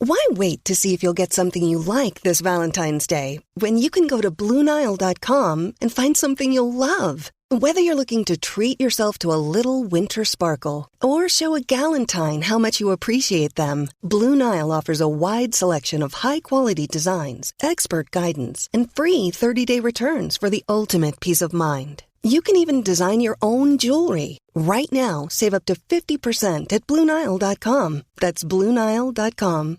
Why wait to see if you'll get something you like this Valentine's Day when you can go to BlueNile.com and find something you'll love? Whether you're looking to treat yourself to a little winter sparkle or show a galentine how much you appreciate them, Blue Nile offers a wide selection of high-quality designs, expert guidance, and free 30-day returns for the ultimate peace of mind. You can even design your own jewelry. Right now, save up to 50% at BlueNile.com. That's BlueNile.com.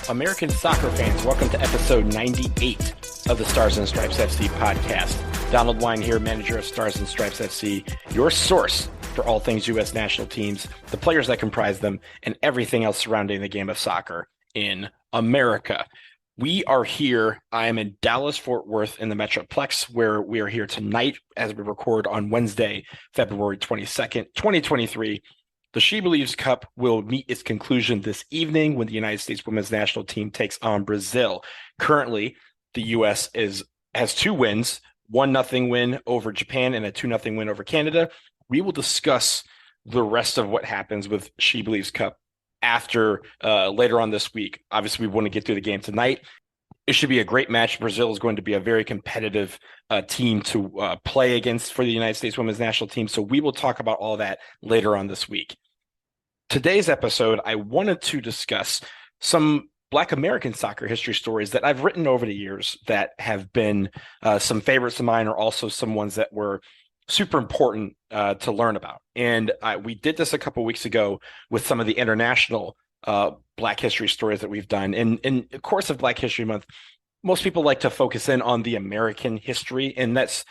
American soccer fans, welcome to episode 98 of the Stars and Stripes FC podcast. Donald Wine here, manager of Stars and Stripes FC, your source for all things U.S. national teams, the players that comprise them, and everything else surrounding the game of soccer in America. We are here. I am in Dallas, Fort Worth in the Metroplex, where we are here tonight as we record on Wednesday, February 22nd, 2023. The She Believes Cup will meet its conclusion this evening when the United States women's national team takes on Brazil. Currently, the U.S. has 2 wins, 1-0 win over Japan and a 2-0 win over Canada. We will discuss the rest of what happens with She Believes Cup after later on this week. Obviously, we want to get through the game tonight. It should be a great match. Brazil is going to be a very competitive team to play against for the United States women's national team. So we will talk about all that later on this week. Today's episode, I wanted to discuss some Black American soccer history stories that I've written over the years that have been some favorites of mine, or also some ones that were super important to learn about. And we did this a couple weeks ago with some of the international Black history stories that we've done. And in the course of Black History Month, most people like to focus in on the American history, and that's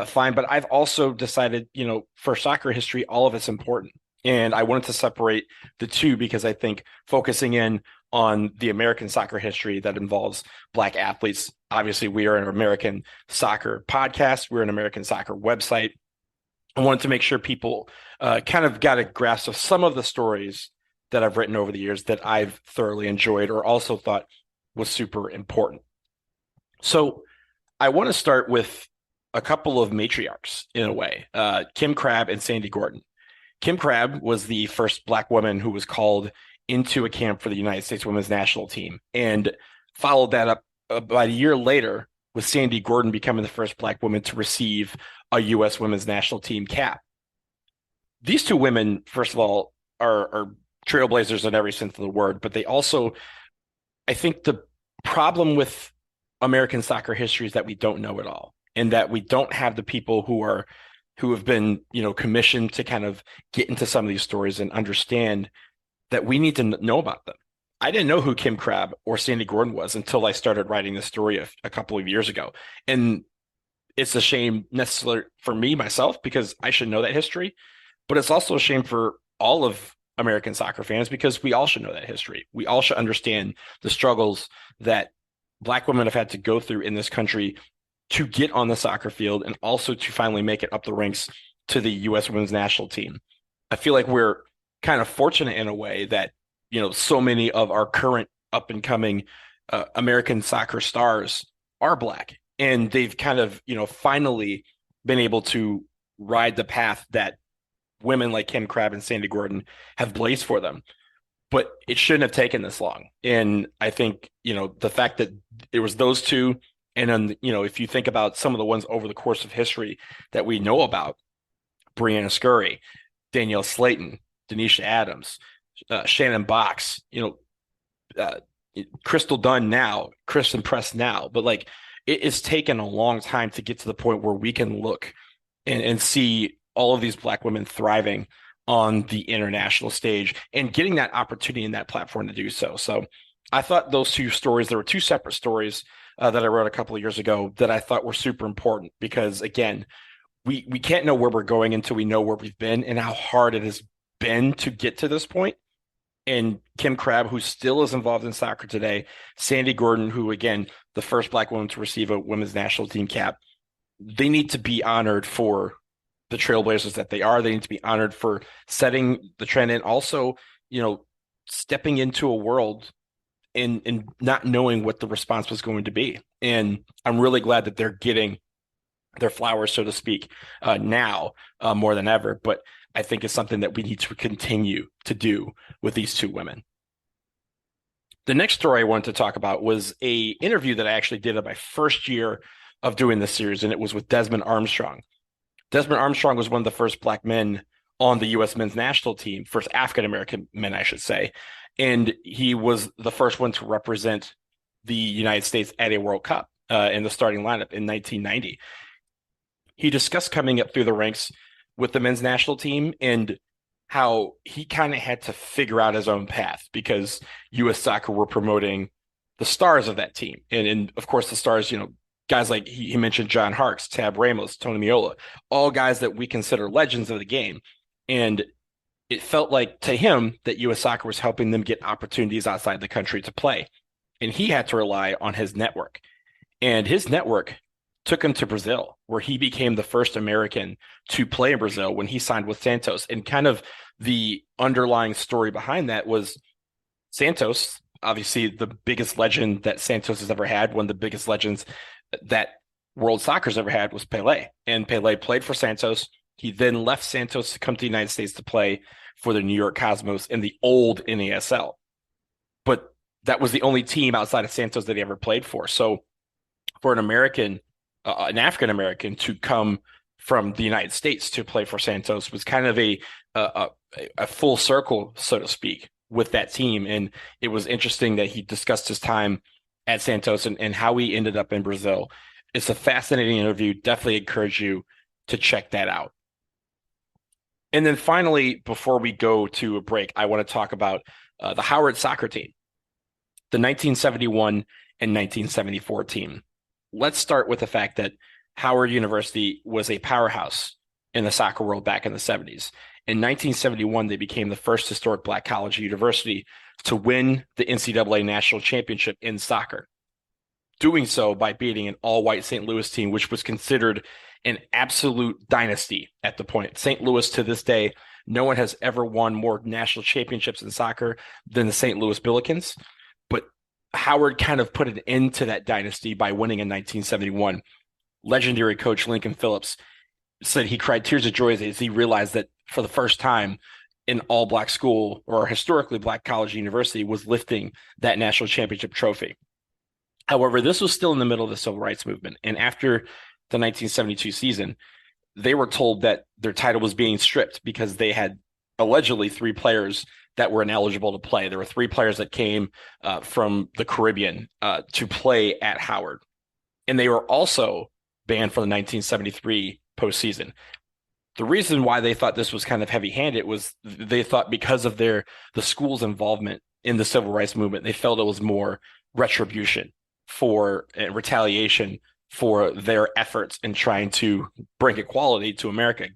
fine. But I've also decided, for soccer history, all of it's important. And I wanted to separate the two because I think focusing in on the American soccer history that involves Black athletes. Obviously, we are an American soccer podcast. We're an American soccer website. I wanted to make sure people kind of got a grasp of some of the stories that I've written over the years that I've thoroughly enjoyed or also thought was super important. So I want to start with a couple of matriarchs in a way, Kim Crabbe and Sandi Gordon. Kim Crabbe was the first Black woman who was called into a camp for the United States women's national team, and followed that up about a year later with Sandi Gordon becoming the first Black woman to receive a U.S. women's national team cap. These two women, first of all, are trailblazers in every sense of the word, but they also, I think the problem with American soccer history is that we don't know it all, and that we don't have the people who have been, commissioned to kind of get into some of these stories and understand that we need to know about them. I didn't know who Kim Crabbe or Sandi Gordon was until I started writing this story a couple of years ago. And it's a shame necessarily for me, myself, because I should know that history, but it's also a shame for all of American soccer fans because we all should know that history. We all should understand the struggles that Black women have had to go through in this country to get on the soccer field and also to finally make it up the ranks to the U.S. women's national team. I feel like we're kind of fortunate in a way that, so many of our current up and coming American soccer stars are Black, and they've kind of, finally been able to ride the path that women like Kim Crabbe and Sandi Gordon have blazed for them. But it shouldn't have taken this long. And I think, the fact that it was those two, and then, if you think about some of the ones over the course of history that we know about, Brianna Scurry, Danielle Slayton, Denisha Adams, Shannon Box, Crystal Dunn now, Kristen Press now. But it's taken a long time to get to the point where we can look and see all of these Black women thriving on the international stage and getting that opportunity and that platform to do so. So I thought those two stories, there were two separate stories that I wrote a couple of years ago that I thought were super important because, again, we can't know where we're going until we know where we've been and how hard it has been to get to this point. And Kim Crabbe, who still is involved in soccer today, Sandi Gordon, who, again, the first Black woman to receive a women's national team cap, they need to be honored for the trailblazers that they are. They need to be honored for setting the trend and also stepping into a world and not knowing what the response was going to be. And I'm really glad that they're getting their flowers, so to speak, now more than ever. But I think it's something that we need to continue to do with these two women. The next story I wanted to talk about was a interview that I actually did in my first year of doing this series, and it was with Desmond Armstrong. Desmond Armstrong was one of the first Black men on the U.S. men's national team, first African-American men, I should say. And he was the first one to represent the United States at a World Cup in the starting lineup in 1990. He discussed coming up through the ranks with the men's national team and how he kind of had to figure out his own path because U.S. Soccer were promoting the stars of that team. And of course, the stars, guys like he mentioned John Harkes, Tab Ramos, Tony Meola, all guys that we consider legends of the game. And it felt like to him that U.S. Soccer was helping them get opportunities outside the country to play. And he had to rely on his network. And his network took him to Brazil, where he became the first American to play in Brazil when he signed with Santos. And kind of the underlying story behind that was Santos, obviously the biggest legend that Santos has ever had, one of the biggest legends that world soccer's ever had was Pelé. And Pelé played for Santos. He then left Santos to come to the United States to play for the New York Cosmos in the old NASL. But that was the only team outside of Santos that he ever played for. So for an American, an African-American to come from the United States to play for Santos was kind of a full circle, so to speak, with that team. And it was interesting that he discussed his time at Santos and how he ended up in Brazil. It's a fascinating interview. Definitely encourage you to check that out. And then finally, before we go to a break, I want to talk about the Howard soccer team, the 1971 and 1974 team. Let's start with the fact that Howard University was a powerhouse in the soccer world back in the 70s. In 1971, they became the first historic Black college or university to win the NCAA national championship in soccer, doing so by beating an all-white St. Louis team, which was considered an absolute dynasty at the point. St. Louis, to this day, no one has ever won more national championships in soccer than the St. Louis Billikens. But Howard kind of put an end to that dynasty by winning in 1971. Legendary coach Lincoln Phillips said he cried tears of joy as he realized that for the first time, an all-Black school or historically Black college university was lifting that national championship trophy. However, this was still in the middle of the civil rights movement. And after the 1972 season, they were told that their title was being stripped because they had allegedly 3 players that were ineligible to play. There were 3 players that came from the Caribbean to play at Howard. And they were also banned from the 1973 postseason. The reason why they thought this was kind of heavy-handed was they thought because of the school's involvement in the civil rights movement, they felt it was more retribution for retaliation for their efforts in trying to bring equality to America.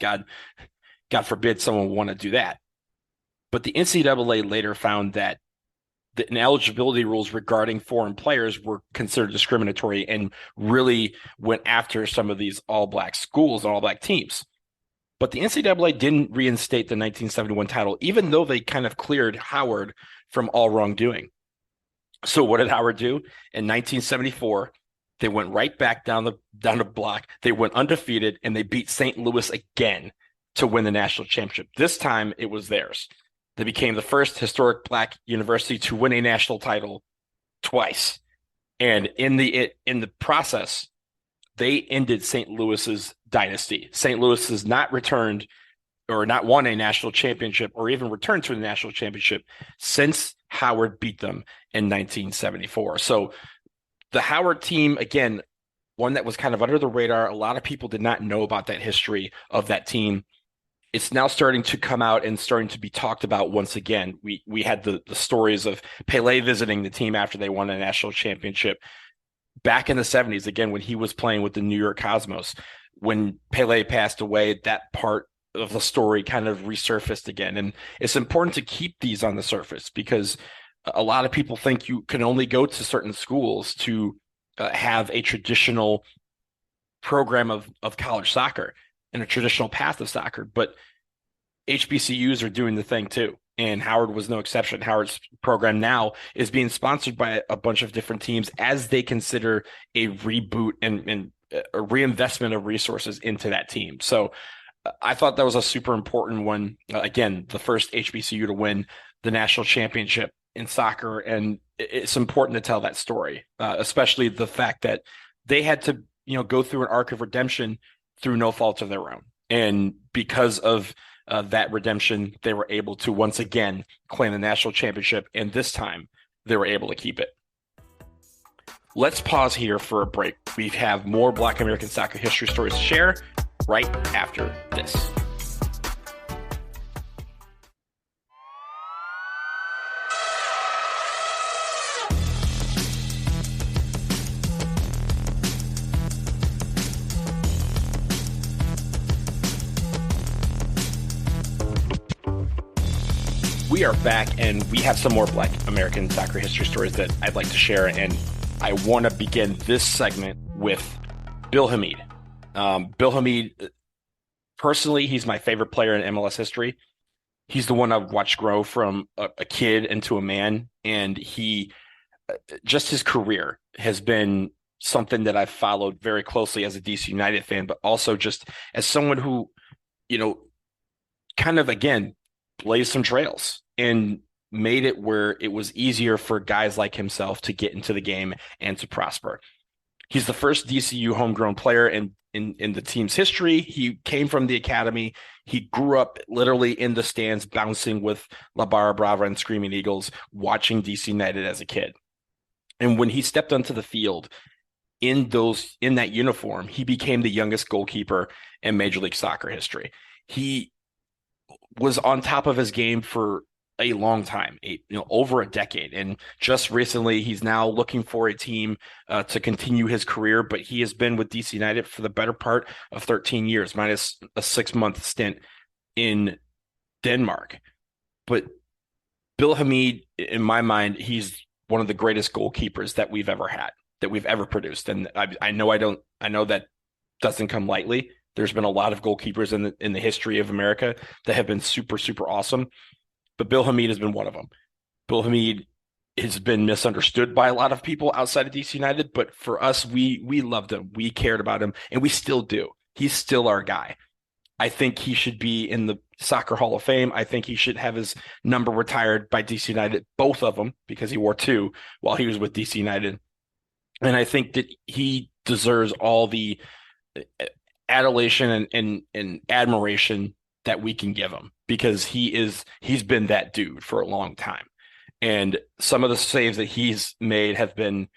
God forbid someone want to do that. But the NCAA later found that the ineligibility rules regarding foreign players were considered discriminatory and really went after some of these all-Black schools and all-Black teams. But the NCAA didn't reinstate the 1971 title, even though they kind of cleared Howard from all wrongdoing. So what did Howard do? In 1974, they went right back down the block. They went undefeated, and they beat St. Louis again to win the national championship. This time, it was theirs. They became the first historic Black university to win a national title twice. And in the process, they ended St. Louis's dynasty. St. Louis has not returned or not won a national championship or even returned to the national championship since Howard beat them in 1974. So the Howard team, again, one that was kind of under the radar. A lot of people did not know about that history of that team. It's now starting to come out and starting to be talked about once again. We had the stories of Pelé visiting the team after they won a national championship back in the 70s, again, when he was playing with the New York Cosmos. When Pelé passed away, that part of the story kind of resurfaced again. And it's important to keep these on the surface because a lot of people think you can only go to certain schools to have a traditional program of college soccer and a traditional path of soccer, but HBCUs are doing the thing too. And Howard was no exception. Howard's program now is being sponsored by a bunch of different teams as they consider a reboot and a reinvestment of resources into that team. So I thought that was a super important one. Again, the first HBCU to win the national championship in soccer. And it's important to tell that story, especially the fact that they had to, go through an arc of redemption through no fault of their own. And because of that redemption, they were able to once again claim the national championship. And this time they were able to keep it. Let's pause here for a break. We have more Black American soccer history stories to share right after this. We are back, and we have some more Black American soccer history stories that I'd like to share, and I want to begin this segment with Bill Hamid. Bill Hamid, personally, he's my favorite player in MLS history. He's the one I've watched grow from a kid into a man, and just his career has been something that I've followed very closely as a DC United fan, but also just as someone who, kind of, again, blazed some trails and made it where it was easier for guys like himself to get into the game and to prosper. He's the first DCU homegrown player in the team's history. He came from the academy. He grew up literally in the stands, bouncing with La Barra Brava and Screaming Eagles, watching DC United as a kid. And when he stepped onto the field in that uniform, he became the youngest goalkeeper in Major League Soccer history. He was on top of his game for a long time, over a decade. And just recently, he's now looking for a team to continue his career, but he has been with DC United for the better part of 13 years, minus a 6-month stint in Denmark. But Bill Hamid, in my mind, he's one of the greatest goalkeepers that we've ever had, that we've ever produced. And I know that doesn't come lightly. There's been a lot of goalkeepers in the history of America that have been super, super awesome. But Bill Hamid has been one of them. Bill Hamid has been misunderstood by a lot of people outside of DC United, but for us, we loved him. We cared about him, and we still do. He's still our guy. I think he should be in the Soccer Hall of Fame. I think he should have his number retired by DC United, both of them, because he wore 2 while he was with DC United. And I think that he deserves all the adulation and admiration that we can give him, because he's been that dude for a long time. And some of the saves that he's made have been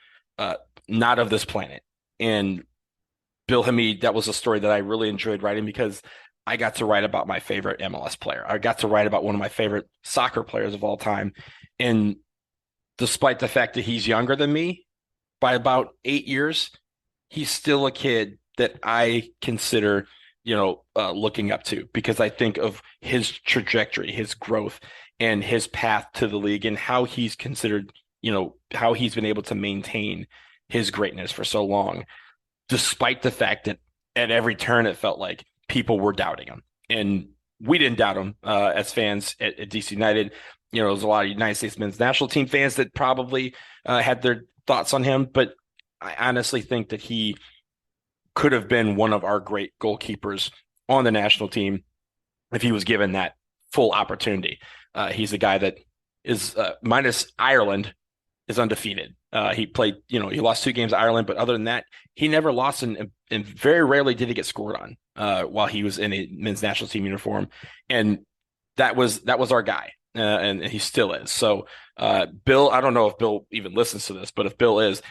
not of this planet. And Bill Hamid, that was a story that I really enjoyed writing, because I got to write about my favorite MLS player. I got to write about one of my favorite soccer players of all time. And despite the fact that he's younger than me by about 8 years, he's still a kid that I consider looking up to, because I think of his trajectory, his growth, and his path to the league, and how he's considered, how he's been able to maintain his greatness for so long, despite the fact that at every turn it felt like people were doubting him. And we didn't doubt him as fans at DC United. There was a lot of United States men's national team fans that probably had their thoughts on him, but I honestly think that he could have been one of our great goalkeepers on the national team if he was given that full opportunity. He's a guy that is minus Ireland is undefeated. He played, he lost 2 games to Ireland, but other than that, he never lost, and very rarely did he get scored on while he was in a men's national team uniform. And that was our guy, and he still is. So Bill, I don't know if Bill even listens to this, but if Bill is,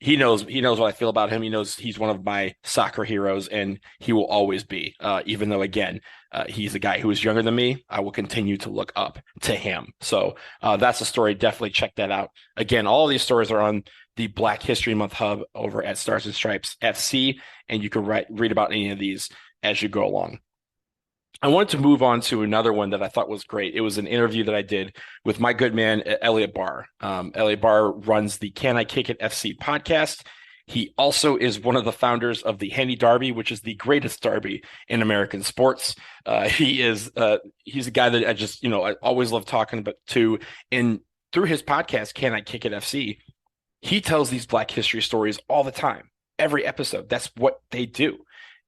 he knows what I feel about him. He knows he's one of my soccer heroes, and he will always be, even though, again, he's a guy who is younger than me. I will continue to look up to him. So that's a story. Definitely check that out. Again, all of these stories are on the Black History Month hub over at Stars and Stripes FC, and you can read about any of these as you go along. I wanted to move on to another one that I thought was great. It was an interview that I did with my good man, Elliot Barr. Elliot Barr runs the Can I Kick It FC podcast. He also is one of the founders of the Henny Derby, which is the greatest derby in American sports. He's a guy that I always love talking about too. And through his podcast, Can I Kick It FC, he tells these Black history stories all the time, every episode. That's what they do.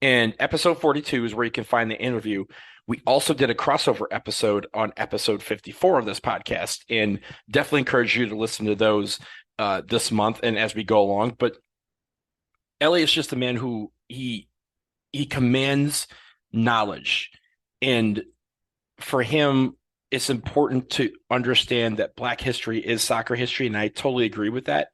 And episode 42 is where you can find the interview. We also did a crossover episode on episode 54 of this podcast, and definitely encourage you to listen to those this month and as we go along. But Elliot's just a man who he commands knowledge, and for him, it's important to understand that Black history is soccer history, and I totally agree with that.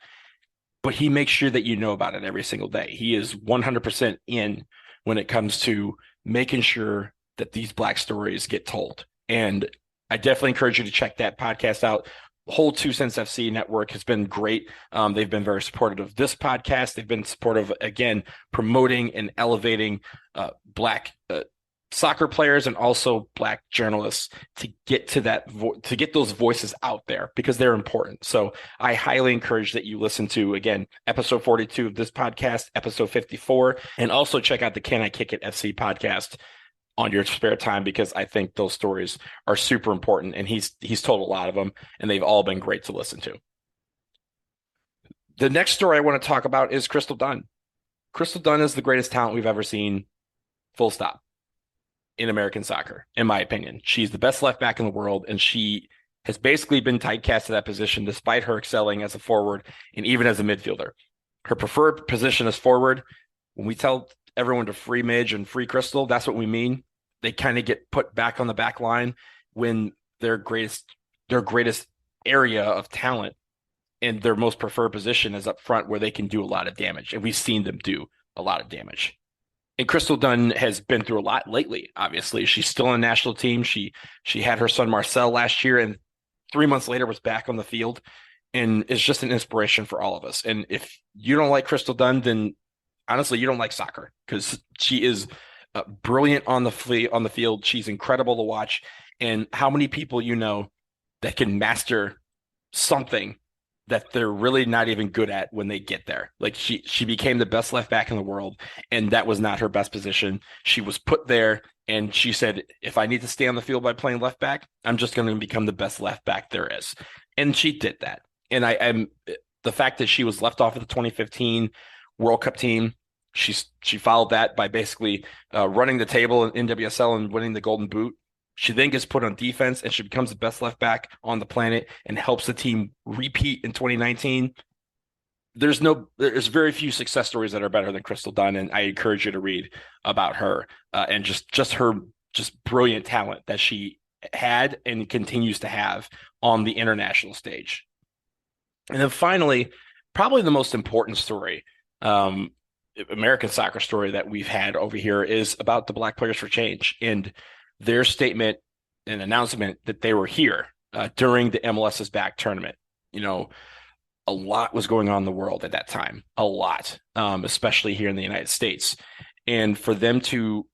But he makes sure that you know about it every single day. He is 100% in when it comes to making sure that these Black stories get told. And I definitely encourage you to check that podcast out. The whole 2 Cents FC network has been great. They've been very supportive of this podcast. They've been supportive, again, promoting and elevating Black soccer players and also Black journalists to get to that to get those voices out there, because they're important. So I highly encourage that you listen to, again, episode 42 of this podcast, episode 54, and also check out the Can I Kick It FC podcast on your spare time, because I think those stories are super important, and he's told a lot of them, and they've all been great to listen to. The next story I want to talk about is Crystal Dunn. Crystal Dunn is the greatest talent we've ever seen, full stop, in American soccer, in my opinion. She's the best left back in the world, and she has basically been typecast to that position despite her excelling as a forward and even as a midfielder. Her preferred position is forward. When we tell everyone to free Midge and free Crystal, that's what we mean. They kind of get put back on the back line when their greatest area of talent and their most preferred position is up front, where they can do a lot of damage. And we've seen them do a lot of damage. And Crystal Dunn has been through a lot lately, obviously. She's still on the national team. She had her son Marcel last year, and 3 months later was back on the field, and is just an inspiration for all of us. And if you don't like Crystal Dunn, then honestly, you don't like soccer, because she is brilliant on the field. She's incredible to watch. And how many people you know that can master something that they're really not even good at when they get there? Like she became the best left back in the world, and that was not her best position. She was put there, and she said, if I need to stay on the field by playing left back, I'm just going to become the best left back there is. And she did that. And the fact that she was left off of the 2015 World Cup team, she followed that by basically running the table in NWSL and winning the Golden Boot. She then gets put on defense, and she becomes the best left back on the planet and helps the team repeat in 2019. There's very few success stories that are better than Crystal Dunn, and I encourage you to read about her and just her brilliant talent that she had and continues to have on the international stage. And then finally, probably the most important story, American soccer story that we've had over here, is about the Black Players for Change and their statement and announcement that they were here during the MLS's back tournament. You know, a lot was going on in the world at that time, a lot, especially here in the United States. And for them to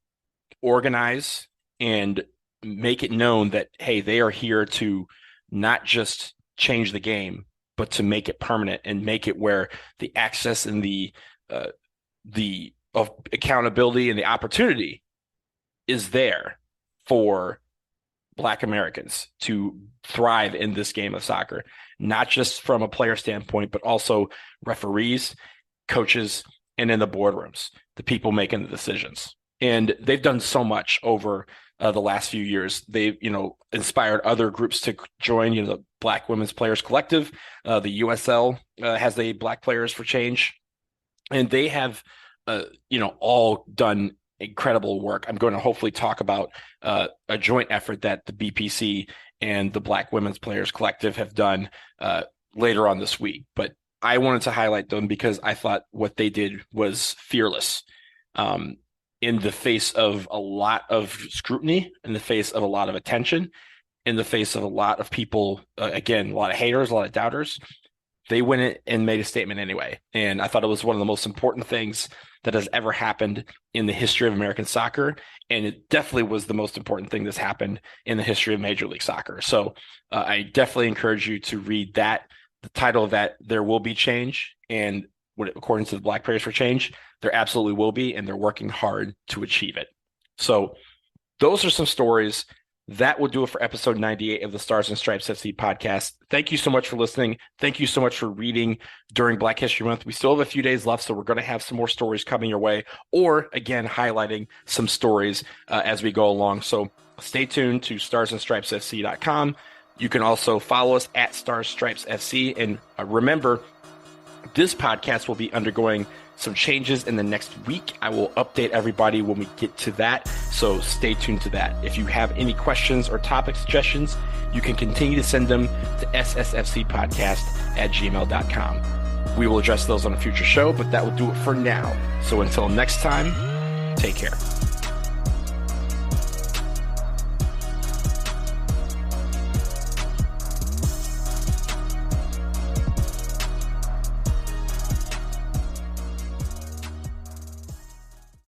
organize and make it known that, hey, they are here to not just change the game, but to make it permanent and make it where the access and the of accountability and the opportunity is there for Black Americans to thrive in this game of soccer, not just from a player standpoint, but also referees, coaches, and in the boardrooms, the people making the decisions. And they've done so much over the last few years. They've, inspired other groups to join, the Black Women's Players Collective. The USL has a Black Players for Change, and they have, all done incredible work. I'm going to hopefully talk about a joint effort that the BPC and the Black Women's Players Collective have done later on this week. But I wanted to highlight them because I thought what they did was fearless in the face of a lot of scrutiny, in the face of a lot of attention, in the face of a lot of people, again, a lot of haters, a lot of doubters. They went in and made a statement anyway. And I thought it was one of the most important things that has ever happened in the history of American soccer. And it definitely was the most important thing that's happened in the history of Major League Soccer. So I definitely encourage you to read that. The title of that, There Will Be Change. And according to the Black Players for Change, there absolutely will be, and they're working hard to achieve it. So those are some stories. That will do it for episode 98 of the Stars and Stripes FC podcast. Thank you so much for listening. Thank you so much for reading during Black History Month. We still have a few days left, so we're going to have some more stories coming your way, or again, highlighting some stories as we go along. So stay tuned to starsandstripesfc.com. You can also follow us at Stars Stripes FC. And remember, this podcast will be undergoing some changes in the next week. I will update everybody when we get to that, so stay tuned to that. If you have any questions or topic suggestions, you can continue to send them to ssfcpodcast@gmail.com. We will address those on a future show, but that will do it for now. So until next time, take care.